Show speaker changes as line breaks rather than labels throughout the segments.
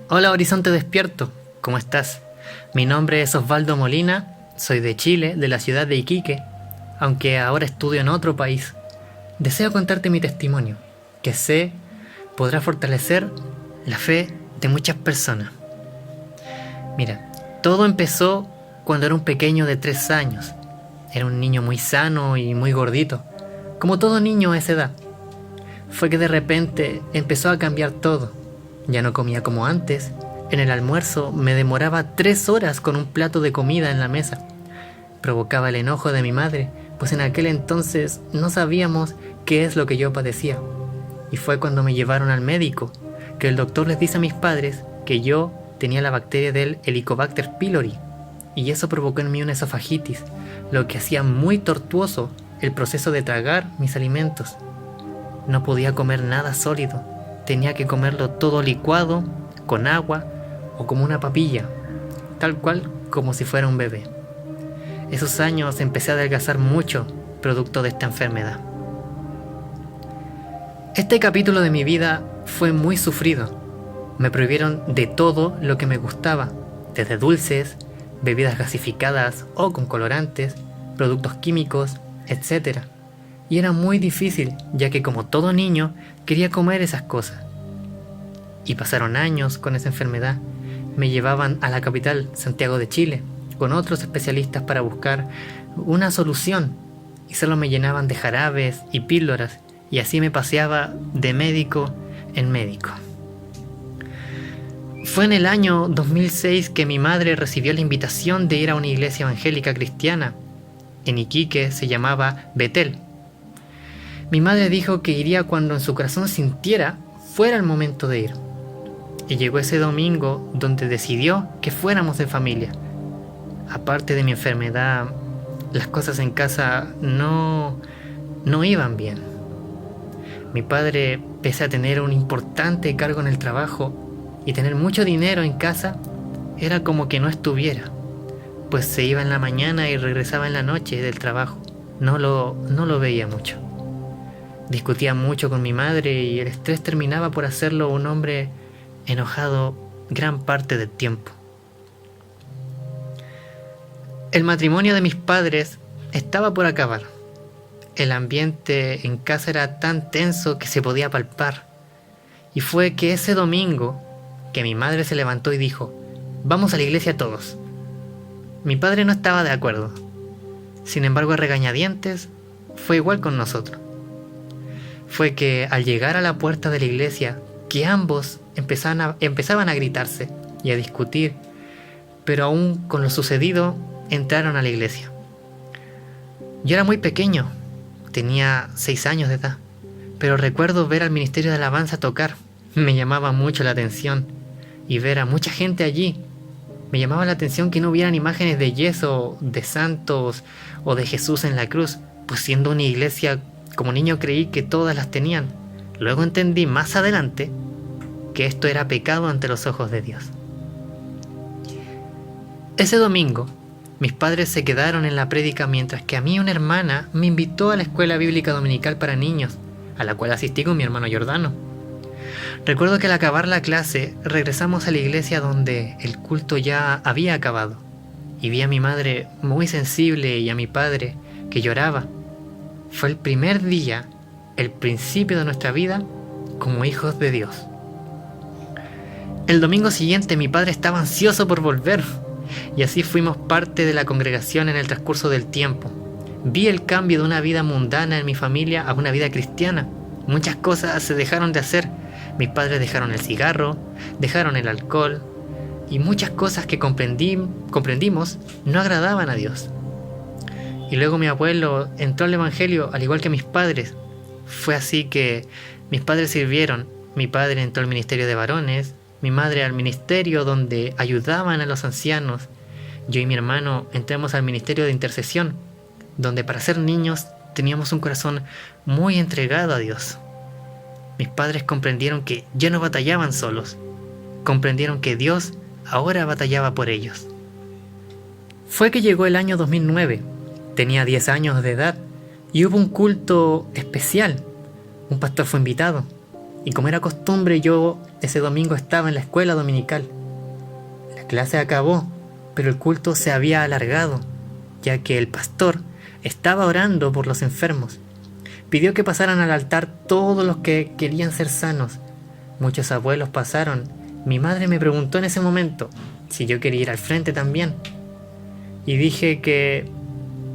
Hola Horizonte Despierto, ¿cómo estás? Mi nombre es Osvaldo Molina, soy de Chile, de la ciudad de Iquique, aunque ahora estudio en otro país. Deseo contarte mi testimonio, que sé podrá fortalecer la fe de muchas personas. Mira, todo empezó cuando era un pequeño de 3 años. Era un niño muy sano y muy gordito, como todo niño a esa edad. Fue que de repente empezó a cambiar todo. Ya no comía como antes. En el almuerzo me demoraba 3 horas con un plato de comida en la mesa. Provocaba el enojo de mi madre, pues en aquel entonces no sabíamos qué es lo que yo padecía. Y fue cuando me llevaron al médico, que el doctor les dice a mis padres que yo tenía la bacteria del Helicobacter pylori, y eso provocó en mí una esofagitis, lo que hacía muy tortuoso el proceso de tragar mis alimentos. No podía comer nada sólido, tenía que comerlo todo licuado, con agua o como una papilla, tal cual como si fuera un bebé. Esos años empecé a adelgazar mucho, producto de esta enfermedad. Este capítulo de mi vida fue muy sufrido. Me prohibieron de todo lo que me gustaba, desde dulces, bebidas gasificadas o con colorantes, productos químicos, etc. Y era muy difícil, ya que como todo niño quería comer esas cosas. Y pasaron años con esa enfermedad. Me llevaban a la capital, Santiago de Chile, con otros especialistas para buscar una solución, y solo me llenaban de jarabes y píldoras, y así me paseaba de médico en médico. Fue en el año 2006 que mi madre recibió la invitación de ir a una iglesia evangélica cristiana. En Iquique se llamaba Betel. Mi madre dijo que iría cuando en su corazón sintiera fuera el momento de ir. Y llegó ese domingo donde decidió que fuéramos de familia. Aparte de mi enfermedad, las cosas en casa no iban bien. Mi padre, pese a tener un importante cargo en el trabajo y tener mucho dinero en casa, era como que no estuviera, pues se iba en la mañana y regresaba en la noche del trabajo. No lo veía mucho. Discutía mucho con mi madre y el estrés terminaba por hacerlo un hombre enojado gran parte del tiempo. El matrimonio de mis padres estaba por acabar. El ambiente en casa era tan tenso que se podía palpar. Y fue que ese domingo que mi madre se levantó y dijo: "Vamos a la iglesia todos". Mi padre no estaba de acuerdo. Sin embargo, a regañadientes, fue igual con nosotros. Fue que al llegar a la puerta de la iglesia, que ambos empezaban a gritarse y a discutir, pero aún con lo sucedido, entraron a la iglesia. Yo era muy pequeño, tenía 6 años de edad, pero recuerdo ver al Ministerio de Alabanza tocar. Me llamaba mucho la atención, y ver a mucha gente allí. Me llamaba la atención que no hubieran imágenes de yeso, de santos o de Jesús en la cruz, pues siendo una iglesia, como niño creí que todas las tenían. Luego entendí más adelante que esto era pecado ante los ojos de Dios. Ese domingo, mis padres se quedaron en la prédica mientras que a mí una hermana me invitó a la escuela bíblica dominical para niños, a la cual asistí con mi hermano Jordano. Recuerdo que al acabar la clase regresamos a la iglesia donde el culto ya había acabado, y vi a mi madre muy sensible y a mi padre que lloraba. Fue el primer día, el principio de nuestra vida como hijos de Dios. El domingo siguiente mi padre estaba ansioso por volver, y así fuimos parte de la congregación en el transcurso del tiempo. Vi el cambio de una vida mundana en mi familia a una vida cristiana. Muchas cosas se dejaron de hacer. Mis padres dejaron el cigarro, dejaron el alcohol, y muchas cosas que comprendimos no agradaban a Dios. Y luego mi abuelo entró al evangelio al igual que mis padres. Fue así que mis padres sirvieron. Mi padre entró al ministerio de varones, mi madre al ministerio donde ayudaban a los ancianos. Yo y mi hermano entramos al ministerio de intercesión, donde para ser niños teníamos un corazón muy entregado a Dios. Mis padres comprendieron que ya no batallaban solos. Comprendieron que Dios ahora batallaba por ellos. Fue que llegó el año 2009. Tenía 10 años de edad y hubo un culto especial. Un pastor fue invitado. Y como era costumbre, yo ese domingo estaba en la escuela dominical. La clase acabó, pero el culto se había alargado, ya que el pastor estaba orando por los enfermos. Pidió que pasaran al altar todos los que querían ser sanos. Muchos abuelos pasaron. Mi madre me preguntó en ese momento si yo quería ir al frente también. Y dije que,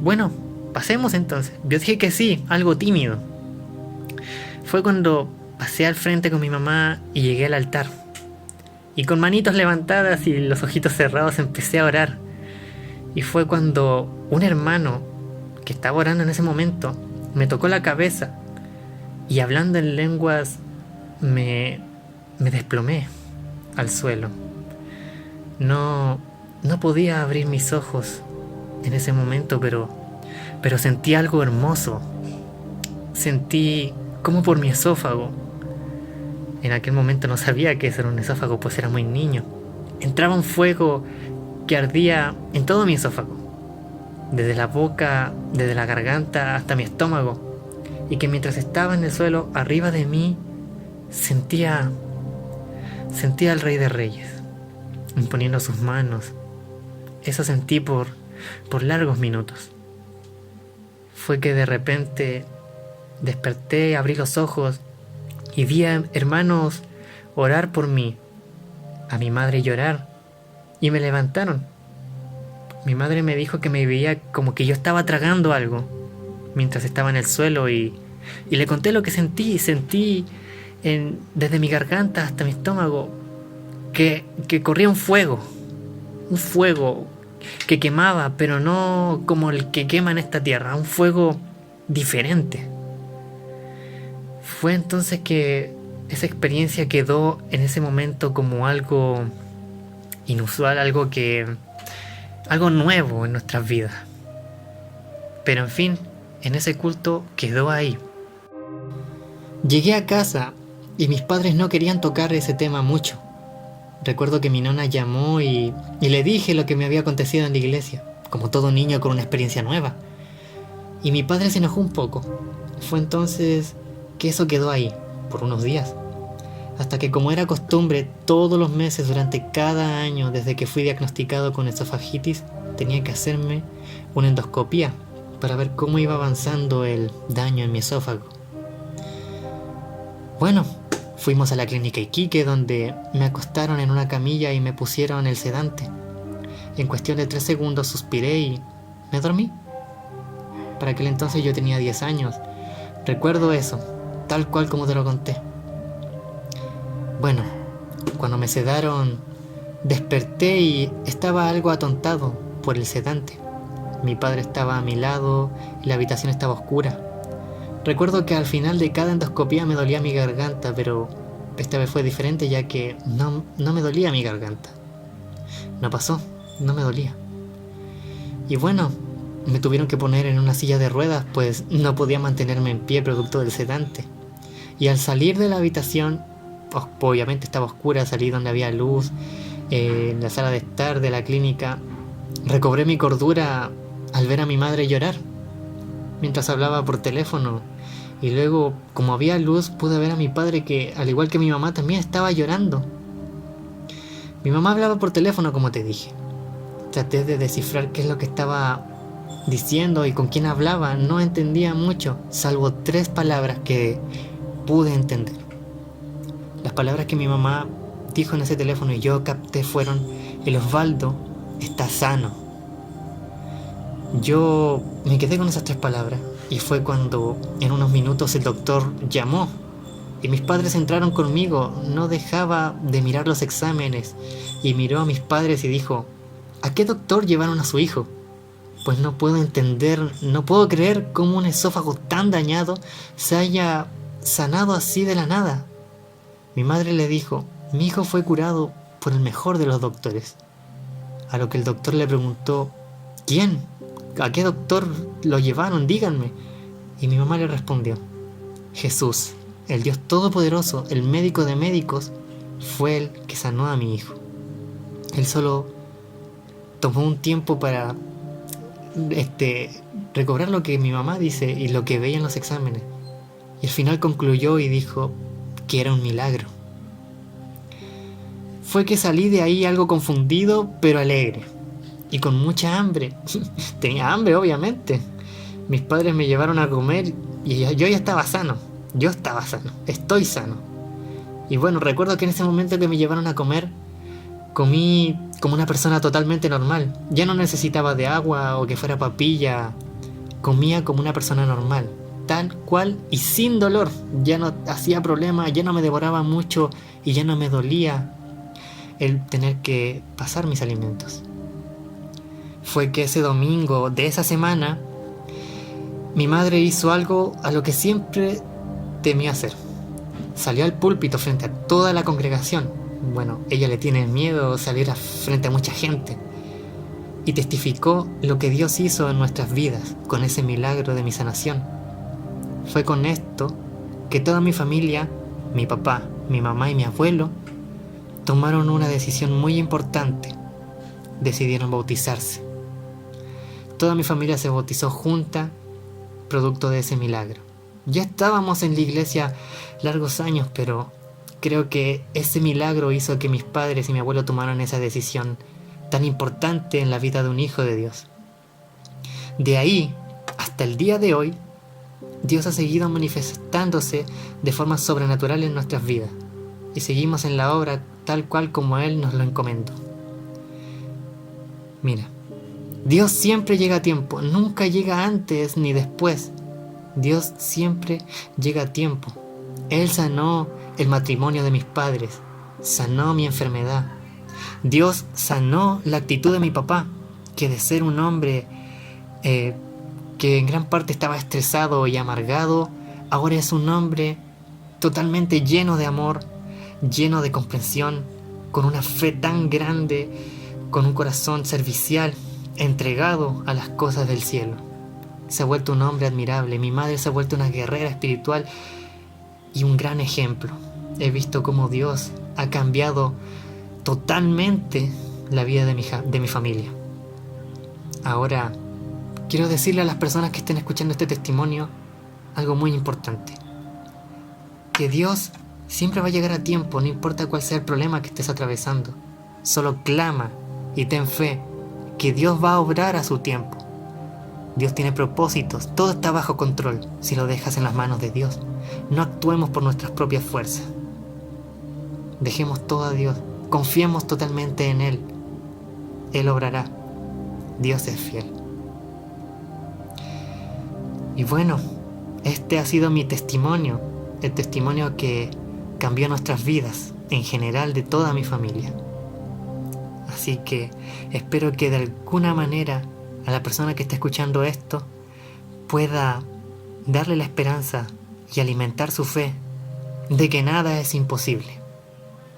bueno, pasemos entonces. Yo dije que sí, algo tímido. Fue cuando pasé al frente con mi mamá y llegué al altar. Y con manitos levantadas y los ojitos cerrados empecé a orar. Y fue cuando un hermano que estaba orando en ese momento me tocó la cabeza y hablando en lenguas me desplomé al suelo. No podía abrir mis ojos en ese momento, pero sentí algo hermoso. Sentí como por mi esófago. En aquel momento no sabía qué era un esófago, pues era muy niño. Entraba un fuego que ardía en todo mi esófago, desde la boca, desde la garganta hasta mi estómago, y que mientras estaba en el suelo arriba de mí sentía al Rey de Reyes imponiendo sus manos. Eso sentí por largos minutos. Fue que de repente desperté, abrí los ojos y vi a hermanos orar por mí, a mi madre llorar, y me levantaron. Mi madre me dijo que me veía como que yo estaba tragando algo mientras estaba en el suelo y le conté lo que sentí. Sentí desde mi garganta hasta mi estómago que corría un fuego que quemaba, pero no como el que quema en esta tierra, un fuego diferente. Fue entonces que esa experiencia quedó en ese momento como algo inusual, algo nuevo en nuestras vidas. Pero en fin, en ese culto quedó ahí. Llegué a casa y mis padres no querían tocar ese tema mucho. Recuerdo que mi nona llamó y le dije lo que me había acontecido en la iglesia, como todo niño con una experiencia nueva. Y mi padre se enojó un poco. Fue entonces que eso quedó ahí, por unos días. Hasta que, como era costumbre, todos los meses durante cada año desde que fui diagnosticado con esofagitis, tenía que hacerme una endoscopía para ver cómo iba avanzando el daño en mi esófago. Bueno, fuimos a la clínica Iquique, donde me acostaron en una camilla y me pusieron el sedante. En cuestión de 3 segundos suspiré y me dormí. Para aquel entonces yo tenía 10 años. Recuerdo eso, tal cual como te lo conté. Bueno, cuando me sedaron, desperté y estaba algo atontado por el sedante. Mi padre estaba a mi lado y la habitación estaba oscura. Recuerdo que al final de cada endoscopía me dolía mi garganta, pero esta vez fue diferente, ya que no me dolía mi garganta. No pasó, no me dolía. Y bueno, me tuvieron que poner en una silla de ruedas, pues no podía mantenerme en pie producto del sedante. Y al salir de la habitación, obviamente estaba oscura, salí donde había luz, en la sala de estar de la clínica. Recobré mi cordura al ver a mi madre llorar mientras hablaba por teléfono, y luego, como había luz, pude ver a mi padre que, al igual que mi mamá, también estaba llorando. Mi mamá hablaba por teléfono, como te dije. Traté de descifrar qué es lo que estaba diciendo y con quién hablaba. No entendía mucho, salvo 3 palabras que pude entender. Las palabras que mi mamá dijo en ese teléfono y yo capté fueron: el Osvaldo está sano. Yo me quedé con esas 3 palabras y fue cuando en unos minutos el doctor llamó y mis padres entraron conmigo. No dejaba de mirar los exámenes y miró a mis padres y dijo: ¿a qué doctor llevaron a su hijo? Pues no puedo entender, no puedo creer cómo un esófago tan dañado se haya sanado así de la nada. Mi madre le dijo: mi hijo fue curado por el mejor de los doctores. A lo que el doctor le preguntó: ¿quién? ¿A qué doctor lo llevaron? Díganme. Y mi mamá le respondió: Jesús, el Dios Todopoderoso, el médico de médicos, fue el que sanó a mi hijo. Él solo tomó un tiempo para recobrar lo que mi mamá dice y lo que veía en los exámenes. Y al final concluyó y dijo: que era un milagro. Fue que salí de ahí algo confundido, pero alegre. Y con mucha hambre. Tenía hambre, obviamente. Mis padres me llevaron a comer y yo ya estaba sano. Yo estaba sano. Estoy sano. Y bueno, recuerdo que en ese momento que me llevaron a comer, comí como una persona totalmente normal. Ya no necesitaba de agua o que fuera papilla. Comía como una persona normal. Tal cual y sin dolor. Ya no hacía problema, ya no me devoraba mucho y ya no me dolía el tener que pasar mis alimentos. Fue que ese domingo de esa semana, mi madre hizo algo a lo que siempre temió hacer. Salió al púlpito frente a toda la congregación. Bueno, ella le tiene miedo salir frente a mucha gente. Y testificó lo que Dios hizo en nuestras vidas con ese milagro de mi sanación. Fue con esto que toda mi familia, mi papá, mi mamá y mi abuelo, tomaron una decisión muy importante. Decidieron bautizarse. Toda mi familia se bautizó junta, producto de ese milagro. Ya estábamos en la iglesia largos años, pero creo que ese milagro hizo que mis padres y mi abuelo tomaran esa decisión tan importante en la vida de un hijo de Dios. De ahí hasta el día de hoy, Dios ha seguido manifestándose de forma sobrenatural en nuestras vidas y seguimos en la obra tal cual como Él nos lo encomendó. Mira, Dios siempre llega a tiempo, nunca llega antes ni después. Dios siempre llega a tiempo. Él sanó el matrimonio de mis padres, sanó mi enfermedad. Dios sanó la actitud de mi papá, que de ser un hombre que en gran parte estaba estresado y amargado, ahora es un hombre totalmente lleno de amor, lleno de comprensión, con una fe tan grande, con un corazón servicial, entregado a las cosas del cielo. Se ha vuelto un hombre admirable. Mi madre se ha vuelto una guerrera espiritual y un gran ejemplo. He visto cómo Dios ha cambiado totalmente la vida de mi familia. Ahora, quiero decirle a las personas que estén escuchando este testimonio algo muy importante. Que Dios siempre va a llegar a tiempo, no importa cuál sea el problema que estés atravesando. Solo clama y ten fe que Dios va a obrar a su tiempo. Dios tiene propósitos, todo está bajo control si lo dejas en las manos de Dios. No actuemos por nuestras propias fuerzas. Dejemos todo a Dios, confiemos totalmente en Él. Él obrará. Dios es fiel. Y bueno, este ha sido mi testimonio, el testimonio que cambió nuestras vidas, en general de toda mi familia. Así que espero que de alguna manera a la persona que está escuchando esto pueda darle la esperanza y alimentar su fe de que nada es imposible.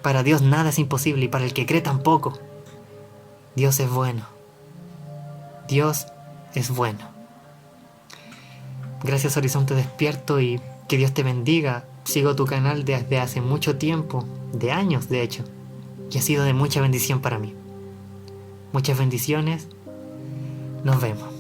Para Dios nada es imposible y para el que cree tampoco. Dios es bueno. Dios es bueno. Gracias Horizonte Despierto y que Dios te bendiga. Sigo tu canal desde hace mucho tiempo, de años de hecho, y ha sido de mucha bendición para mí. Muchas bendiciones. Nos vemos.